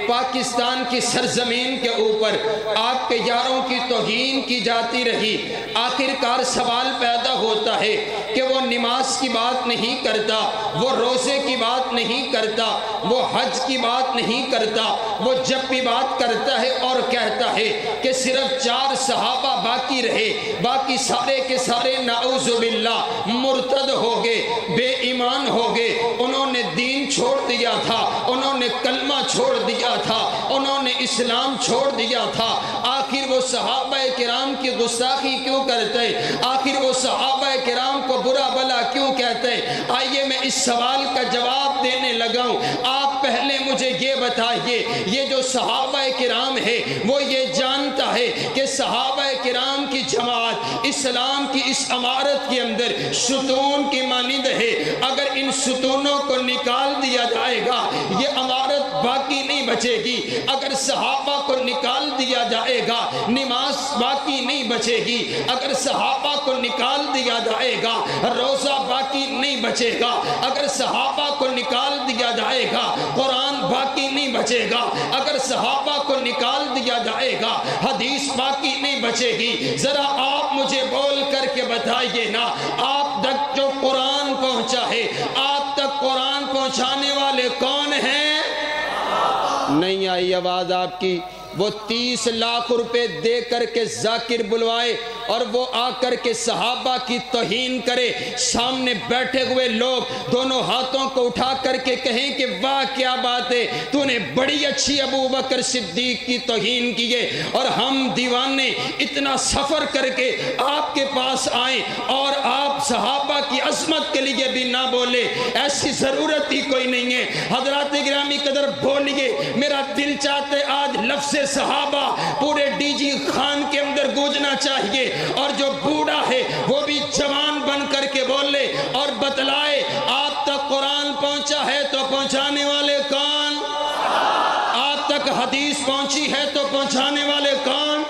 پاکستان کی سرزمین کے اوپر آپ کے یاروں کی توہین کی جاتی رہی، آخر کار سوال پیدا ہوتا ہے کہ وہ نماز کی بات نہیں کرتا، وہ روزے کی بات نہیں کرتا، وہ حج کی بات نہیں کرتا، وہ جب بھی بات کرتا ہے اور کہتا ہے کہ صرف 4 صحابہ باقی رہے، باقی سارے کے سارے نعوذ باللہ مرتد ہو گئے، بے ایمان ہو گئے، انہوں نے دین چھوڑ دیا تھا، انہوں نے کلمہ چھوڑ دیا تھا، انہوں نے اسلام چھوڑ دیا تھا۔ آخر وہ صحابہ کرام کی گستاخی کیوں کرتے؟ آخر وہ صحابہ کرام کو برا بلا کیوں کہتے؟ آئیے میں اس سوال کا جواب دینے لگا ہوں۔ آپ پہلے مجھے یہ بتائیے، یہ جو صحابہ کرام ہے وہ یہ جانتا ہے کہ صحابہ کرام کی جماعت اسلام کی اس عمارت کے اندر ستون کی مانند ہے، اگر ان ستونوں کو نکال دیا جائے گا یہ عمارت باقی نہیں بچے گی، اگر صحابہ کو نکال دیا جائے گا نماز باقی نہیں بچے گی، اگر صحابہ کو نکال دیا جائے گا روزہ باقی نہیں بچے گا، اگر صحابہ کو نکال دیا جائے گا قرآن باقی نہیں بچے گا، اگر صحابہ کو نکال دیا جائے گا حدیث باقی نہیں بچے گی۔ ذرا آپ مجھے بول کر کے بتائیے نا، آپ تک جو قرآن پہنچا ہے، آپ تک قرآن پہنچانے والے کون ہیں؟ نہیں آئی آواز آپ کی؟ وہ 30 لاکھ روپے دے کر کے ذاکر بلوائے اور وہ آ کر کے صحابہ کی توہین کرے، سامنے بیٹھے ہوئے لوگ دونوں ہاتھوں کو اٹھا کر کے کہیں کہ واہ کیا بات ہے، تو نے بڑی اچھی ابو بکر صدیق کی توہین کی ہے، اور ہم دیوانے اتنا سفر کر کے آپ کے پاس آئیں اور آپ صحابہ کی عظمت کے لیے بھی نہ بولے، ایسی ضرورت ہی کوئی نہیں ہے۔ حضرات گرامی قدر بولیے، میرا دل چاہتے آج لفظ صحابہ پورے ڈی جی خان کے اندر گونجنا چاہیے، اور جو بوڑھا ہے وہ بھی جوان بن کر کے بولے اور بتلائے آپ تک قرآن پہنچا ہے تو پہنچانے والے کون؟ آپ تک حدیث پہنچی ہے تو پہنچانے والے کون؟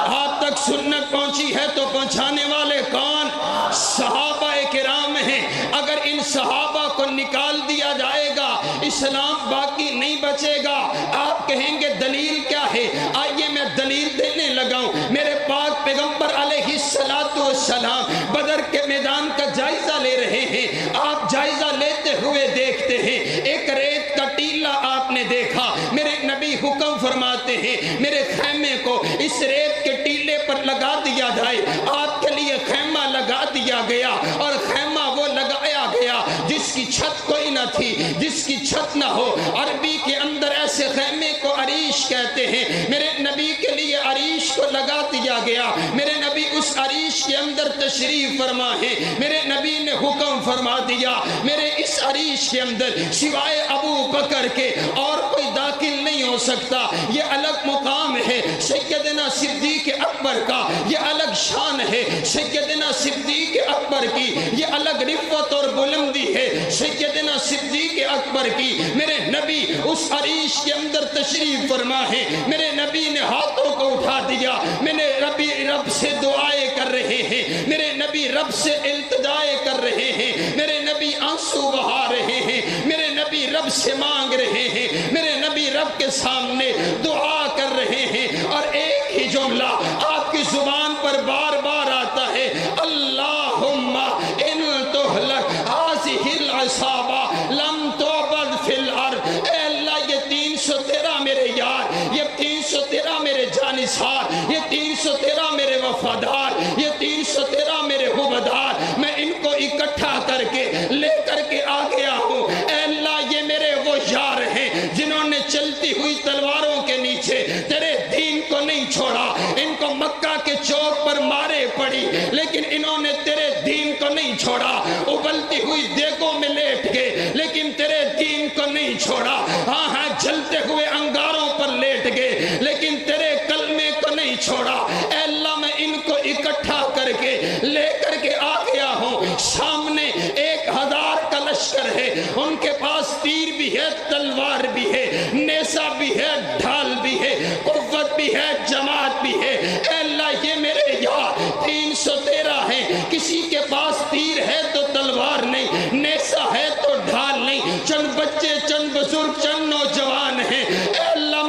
آپ تک سنت پہنچی ہے تو پہنچانے والے کون؟ صحابہ کرام ہیں۔ اگر ان صحابہ کو نکال دیا جائے گا اسلام باقی نہیں بچے گا۔ آپ کہیں گے دلیل کیا ہے؟ آئیے میں دلیل دینے لگا ہوں۔ میرے پاک پیغمبر علیہ السلام بدر کے میدان کا جائزہ لے رہے ہیں، آپ جائزہ لیتے ہوئے دیکھتے ہیں ایک ریت کا ٹیلا آپ نے دیکھا، میرے نبی حکم فرماتے ہیں میرے خیمے کو اس ریت کے ٹیلے پر لگا دیا جائے۔ آپ کے لیے خیمہ لگا دیا گیا، اور خیمہ وہ لگایا گیا جس کی چھت کوئی نہ تھی، جس کی چھت نہ ہو۔ عربی کے اندر ایسے خیمے کو عریش کہتے ہیں۔ میرے نبی کے لیے عریش کو لگا دیا گیا، میرے نبی اس عریش کے اندر تشریف فرما ہے، میرے نبی نے حکم فرما دیا میرے اس عریش کے اندر سوائے ابو بکر کے اور کوئی داخل نہیں ہو سکتا۔ یہ الگ مقام ہے سیدنا صدیق اکبر کا، یہ الگ شان ہے سیدنا صدیق اکبر کی، یہ الگ رفعت اور بلندی ہے سیدنا صدیق اکبر کی۔ میرے نبی اس عریش کے اندر تشریف فرما ہے، میرے نبی نے ہاتھوں کو اٹھا دیا، میرے نبی رب سے دعائیں کر رہے ہیں، میرے نبی رب سے التجائیں کر رہے ہیں، میرے نبی آنسو بہا رہے ہیں، میرے نبی رب سے مانگ رہے ہیں، میرے نبی رب کے سامنے دعا کر رہے ہیں، اور ایک ہی جملہ آپ کی زبان پر بار بار آتا ہے، اللہم ان تہلک ہذہ العصابہ لم تعبد فی الارض۔ اے اللہ یہ 313 میرے یار، یہ 313 میرے جانثار، یہ 313 میرے وفادار، یہ 313 میرے حبدار، میں ان کو اکٹھا کر کے لے کر کے آ گیا ہوں۔ اے اللہ یہ میرے وہ یار ہیں جنہوں نے چلتی ہوئی تلواروں کے نیچے تیرے دین کو نہیں چھوڑا، ان کو مکہ کے چوک پر مارے پڑی لیکن انہوں نے تیرے دین کو نہیں چھوڑا، ابلتی ہوئی دیگوں میں لیٹ گئے لیکن تیرے دین کو نہیں چھوڑا، ہاں ہاں جلتے ہوئے انگاروں پر لیٹ گئے لیکن تیرے کلمے کو نہیں چھوڑا۔ اے اللہ میں ان کو اکٹھا کر کے لے کر کے آ گیا ہوں، سامنے 1000 کا لشکر ہے، ان کے پاس تیر بھی ہے، تلوار بھی ہے، نیزہ بھی ہے، ڈھال بھی ہے، قوت بھی ہے، جماعت بھی ہے۔ اے اللہ یہ میرے یار 313 ہیں، کسی کے پاس تیر ہے تو تلوار نہیں، نیزہ ہے تو ڈھال نہیں، چند بچے چند بزرگ چند نوجوان ہیں۔ اے اللہ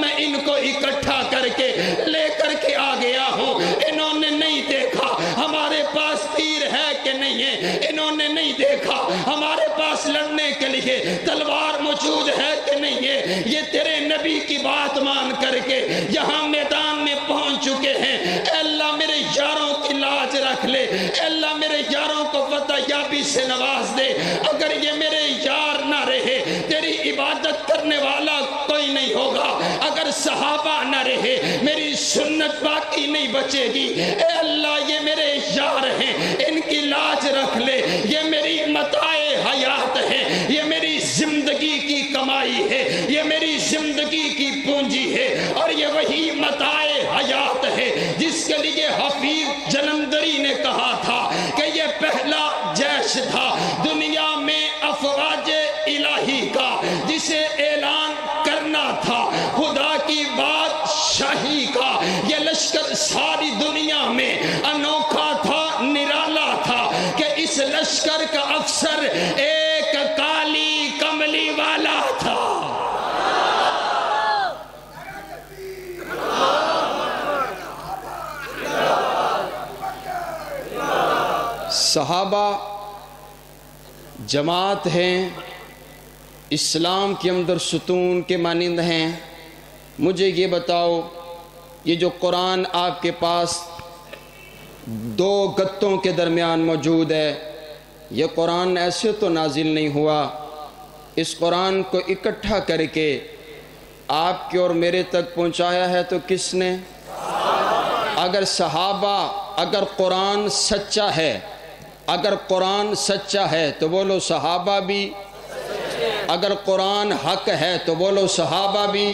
پاس لڑنے کے لیے تلوار موجود ہے کہ نہیں ہے؟ یہ تیرے نبی کی بات مان کر کے یہاں میدان میں پہنچ چکے ہیں۔ اے اللہ میرے یاروں کی لاج رکھ لے، اے اللہ میرے یاروں کو فتح یابی سے نواز دے۔ اگر یہ میرے یار نہ رہے تیری عبادت کرنے والا کوئی نہیں ہوگا، اگر صحابہ نہ رہے میری سنت باقی نہیں بچے گی۔ اے اللہ یہ میرے یار ہیں، ان کی لاج رکھ لے، یہ میری متاع حیات ہے، یہ میری زندگی کی کمائی ہے، یہ میری زندگی کی پونجی ہے، اور یہ وہی متاع حیات ہے جس کے لیے حفیظ جلندری نے کہا تھا کہ یہ پہلا جیش تھا دنیا میں افواج الہی کا، جسے اعلان کرنا تھا خدا کی بادشاہی کا۔ یہ لشکر ساری دنیا میں انوکھا تھا، نرالا تھا کہ اس لشکر کا افسر ایک کالی کملی والا تھا۔ صحابہ جماعت ہیں، اسلام کے اندر ستون کے مانند ہیں۔ مجھے یہ بتاؤ، یہ جو قرآن آپ کے پاس دو گتوں کے درمیان موجود ہے، یہ قرآن ایسے تو نازل نہیں ہوا، اس قرآن کو اکٹھا کر کے آپ کے اور میرے تک پہنچایا ہے تو کس نے؟ اگر صحابہ، اگر قرآن سچا ہے، اگر قرآن سچا ہے تو بولو صحابہ بھی، اگر قرآن حق ہے تو بولو صحابہ بھی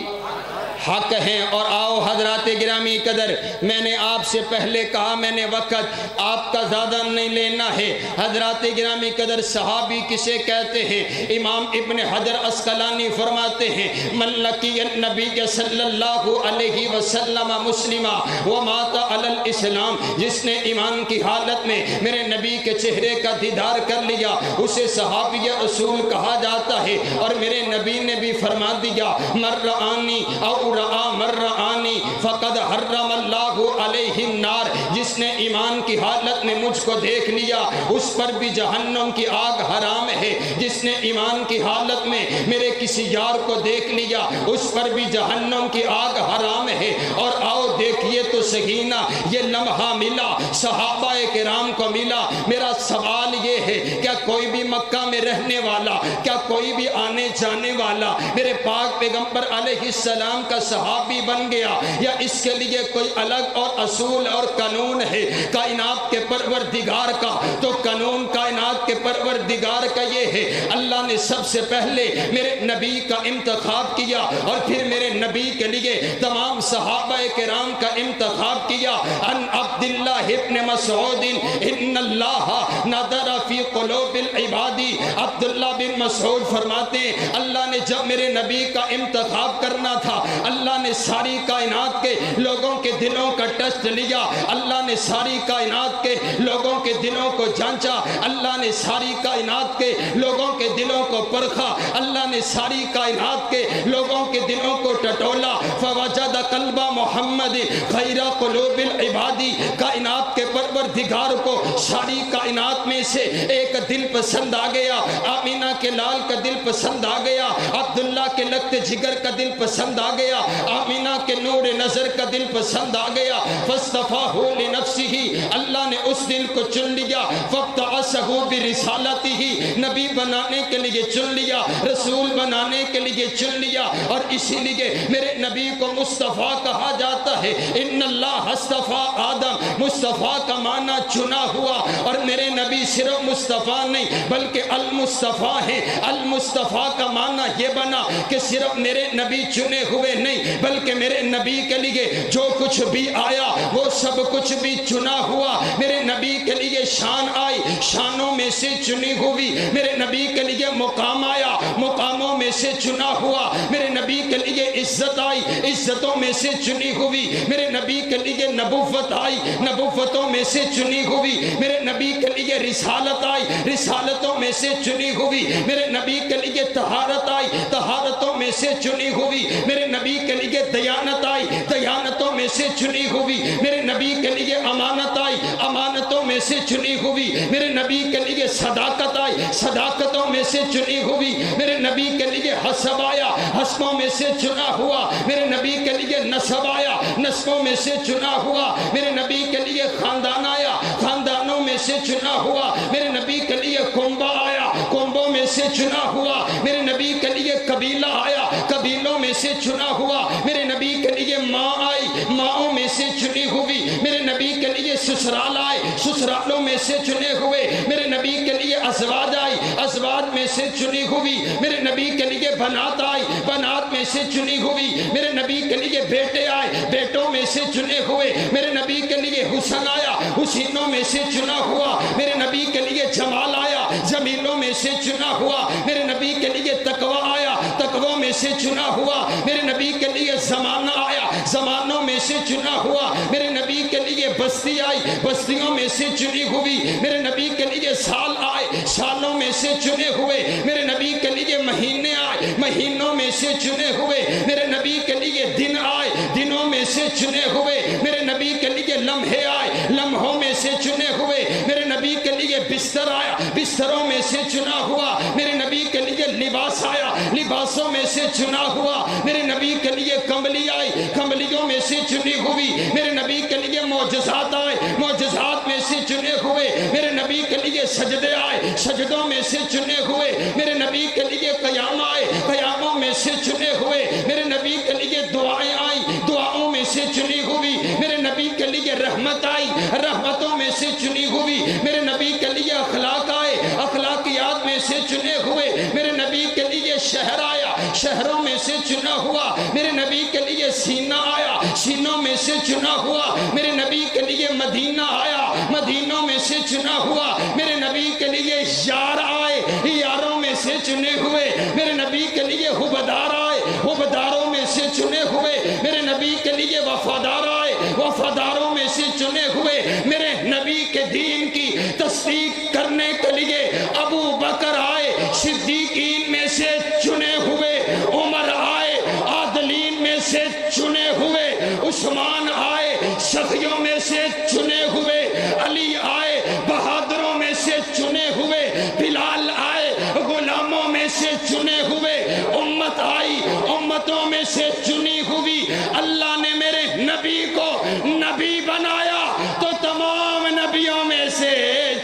حق ہیں۔ اور آؤ حضرات گرامی قدر، میں نے آپ سے پہلے کہا، میں نے وقت آپ کا زیادہ نہیں لینا ہے۔ حضرات گرامی قدر، صحابی کسے کہتے ہیں؟ امام ابن حجر عسقلانی فرماتے ہیں من لقی النبی صلی اللہ علیہ وسلم مسلمہ ومات علی الاسلام، جس نے ایمان کی حالت میں میرے نبی کے چہرے کا دیدار کر لیا اسے صحابی رسول کہا جاتا ہے۔ اور میرے نبی نے بھی فرما دیا من رآنی او رآ من رآنی فقد حرم اللہ علیہ النار، جس نے ایمان کی حالت میں مجھ کو دیکھ لیا اس پر بھی جہنم کی آگ حرام ہے۔ جس نے ایمان کی حالت میں میرے کسی یار کو دیکھ لیا اس پر بھی جہنم کی آگ حرام ہے۔ اور آؤ دیکھیے تو سکینہ، یہ لمحہ ملا صحابہ کرام کو ملا۔ میرا سوال یہ ہے، کیا کوئی بھی مکہ میں رہنے والا، کیا کوئی بھی آنے جانے والا میرے پاک پیغمبر علیہ السلام کا صحابی بن گیا، یا اس کے لیے کوئی الگ اور اصول اور قانون ہے کائنات کے پروردگار کا؟ تو قانون کائنات کے پروردگار کا یہ ہے، اللہ نے سب سے پہلے میرے نبی کا انتخاب کیا اور پھر میرے نبی کے لیے تمام صحابہ کرام کا انتخاب کیا۔ ان عبداللہ ابن مسعود ان اللہ نظر فی قلوب العباد، عبداللہ بن مسعود فرماتے ہیں اللہ نے جب میرے نبی کا انتخاب کرنا تھا، اللہ نے ساری کائنات کے لوگوں کے دلوں کا ٹیسٹ لیا، اللہ نے ساری کائنات کے لوگوں کے دلوں کو جانچا، اللہ نے ساری کائنات کے لوگوں کے دلوں کو پرکھا، اللہ نے ساری کائنات کے لوگوں کے دلوں کو ٹٹولا۔ فوجد قلب محمد خیر قلوب العباد، کائنات کے پروردگار کو ساری کائنات میں سے ایک دل پسند آ گیا، آمینہ کے لال کا دل پسند آ گیا، عبداللہ کے لگتے جگر کا دل پسند آ گیا، آمینہ کے نور نظر کا دل پسند آ گیا۔ فاصطفاہ لنفسہ، اللہ نے اس دل کو چن لیا، فابتعثہ برسالتہ، نبی بنانے کے لیے چن لیا، رسول بنانے کے لیے چن لیا۔ اور اسی لیے میرے نبی کو مصطفیٰ کہا جاتا ہے۔ ان اللہ اصطفیٰ آدم، مصطفیٰ کا معنی چنا ہوا، اور میرے نبی صرف مصطفیٰ نہیں بلکہ المصطفیٰ ہیں۔ المصطفیٰ کا معنی یہ بنا کہ صرف میرے نبی چنے ہوئے نہیں بلکہ میرے نبی کے لیے جو کچھ بھی آیا وہ سب کچھ بھی چنا ہوا۔ میرے نبی کے لیے شان آئی، شانوں میں سے چنی ہوئی۔ میرے نبی کے لیے مقام آیا، مقاموں میں سے چنا ہوا۔ میرے نبی کے لیے عزت آئی، عزتوں میں سے چنی ہوئی۔ میرے نبی کے لیے نبوت آئی، نبوتوں میں سے چنی ہوئی۔ میرے نبی کے لیے رسالت آئی، رسالتوں میں سے چنی ہوئی۔ میرے نبی کے لیے طہارت آئی، طہارتوں میں سے چنی ہوئی۔ میرے نبی کے لیے دیانت آئی، دیانتوں میں سے چنی ہوئی۔ میرے نبی کے لیے امانت آئی، امانتوں میں سے چنی ہوئی۔ میرے نبی کے لیے صداقت آئی، صداقتوں میں سے چنی ہوئی میرے نبی کے لیے حسب آیا، حسبوں میں سے چنا ہوا میرے نبی کے لیے نسب آیا، نسبوں میں سے چنا ہوا میرے نبی کے لیے خاندان آیا، خاندانوں میں سے چنا ہوا میرے نبی کے لیے کنبہ آیا، کنبوں میں سے چنا ہوا میرے نبی کے لیے قبیلہ آیا، قبیلوں میں سے چنا ہوا میرے نبی کے لیے ماں آئی، ماؤں میں سے چنی ہوئی میرے نبی کے لیے سسرال آئے، سسرالوں میں سے چنے ہوئے میرے نبی کے لیے ازواج آئی، ازواج میں سے چنی ہوئی میرے نبی کے لیے بنات آئی، بنات میں سے چنی ہوئی میرے نبی کے لیے بیٹے آئے، بیٹوں میں سے چنے ہوئے میرے نبی کے لیے حسن آیا، حسینوں میں سے چنا ہوا میرے نبی کے لیے جمال آیا، جمیلوں میں سے چنا ہوا میرے نبی کے لیے تقوی آیا، تقوی میں سے چنا ہوا میرے نبی کے لیے زمانہ آیا، زمانوں میں سے چنا ہوا میرے نبی کے لیے بستی آئی، بستیوں میں سے چنی ہوئی میرے نبی کے لیے سال آئے، سالوں میں سے چنے ہوئے میرے نبی کے لیے مہینے آئے، مہینوں میں سے چنے ہوئے میرے نبی کے لیے دن آئے، دنوں میں سے چنے ہوئے میرے نبی کے لیے لمحے آئے، لمحوں میں سے چنے ہوئے میرے نبی کے لیے بستر آیا، بستروں میں سے چنا ہوا میرے نبی کے لیے لباس آیا، لباسوں میں سے چنا ہوا میرے نبی کے لیے کمبلی آئی، کمبلیوں میں سے چنی ہوئی میرے نبی کے لیے معجزات آئے، معجزات میں سے چنے ہوئے میرے نبی کے لیے سجدے آئے، سجدوں میں سے چنے ہوئے میرے نبی کے لیے قیام آئے، قیاموں میں سے چنے ہوئے میرے نبی کے لیے دعائیں آئیں، دعاؤں میں سے چنی ہوئی میرے نبی کے لیے رحمت آئی، رحمتوں میں سے چنی ہوئی میرے نبی کے لیے اخلاق آئے، اخلاقیات میں سے چنے ہوئے میرے نبی کے لیے شہر آیا، شہروں میں سے چنا ہوا میرے نبی کے لیے سینہ آیا، سینوں میں سے چنا ہوا میرے نبی کے لیے مدینہ آیا، مدینوں میں سے چنا ہوا میرے نبی کے لیے یار آئے، یاروں میں سے چنے ہوئے میرے نبی کے لیے حبدار آئے، حبداروں میں سے چنے ہوئے میرے نبی کے لیے وفادار آئے، وفاداروں میں سے چنے ہوئے میرے نبی کے دین کی تصدیق کرنے کے لیے ابو بکر آئے، صدیقین میں سے چنے ہوئے عمر آئے، عادلین میں سے چنے ہوئے عثمان آئے، سخیوں میں سے چنے ہوئے علی آئے، بہادروں میں سے چنے ہوئے بلال آئے، غلاموں میں سے چنے ہوئے امت آئی، امتوں میں سے چنی ہوئی اللہ نے میرے نبی کو نبی بنایا تو تمام نبیوں میں سے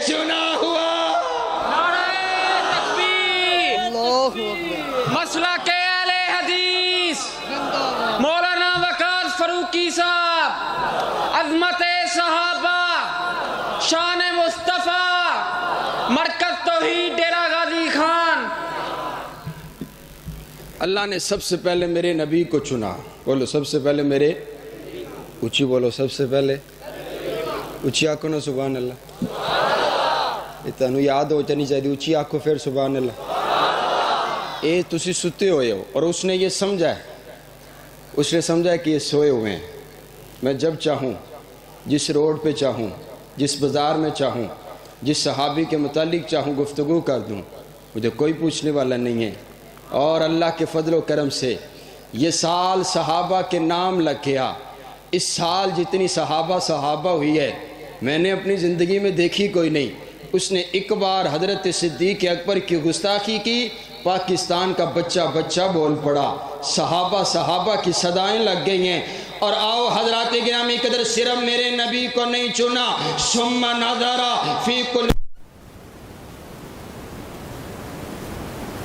چنا ہوا۔ مسئلہ کے اہل حدیث مولانا وقار فاروقی صاحب، عظمت صحابہ، شان مصطفیٰ، مرکز توحید ڈیرہ غازی خان۔ اللہ نے سب سے پہلے میرے نبی کو چنا، بولو سب سے پہلے میرے، اونچی بولو سب سے پہلے، اونچی آنکھوں نا سبحان اللہ، اتنو یاد ہو جانی چاہیے، اونچی آنکھوں پھر سبحان اللہ۔ اے تسی ستے ہوئے ہو اور اس نے یہ سمجھا ہے، اس نے سمجھا ہے کہ یہ سوئے ہوئے ہیں، میں جب چاہوں، جس روڈ پہ چاہوں، جس بازار میں چاہوں، جس صحابی کے متعلق چاہوں گفتگو کر دوں، مجھے کوئی پوچھنے والا نہیں ہے۔ اور اللہ کے فضل و کرم سے یہ سال صحابہ کے نام لگ گیا۔ اس سال جتنی صحابہ ہوئی ہے میں نے اپنی زندگی میں دیکھی کوئی نہیں۔ اس نے ایک بار حضرت صدیق اکبر کی گستاخی کی، پاکستان کا بچہ بول پڑا، صحابہ کی صدائیں لگ گئی ہیں۔ اور آؤ حضرات گرامی قدر، صرف میرے نبی کو نہیں چنا، ثم نظر فی کل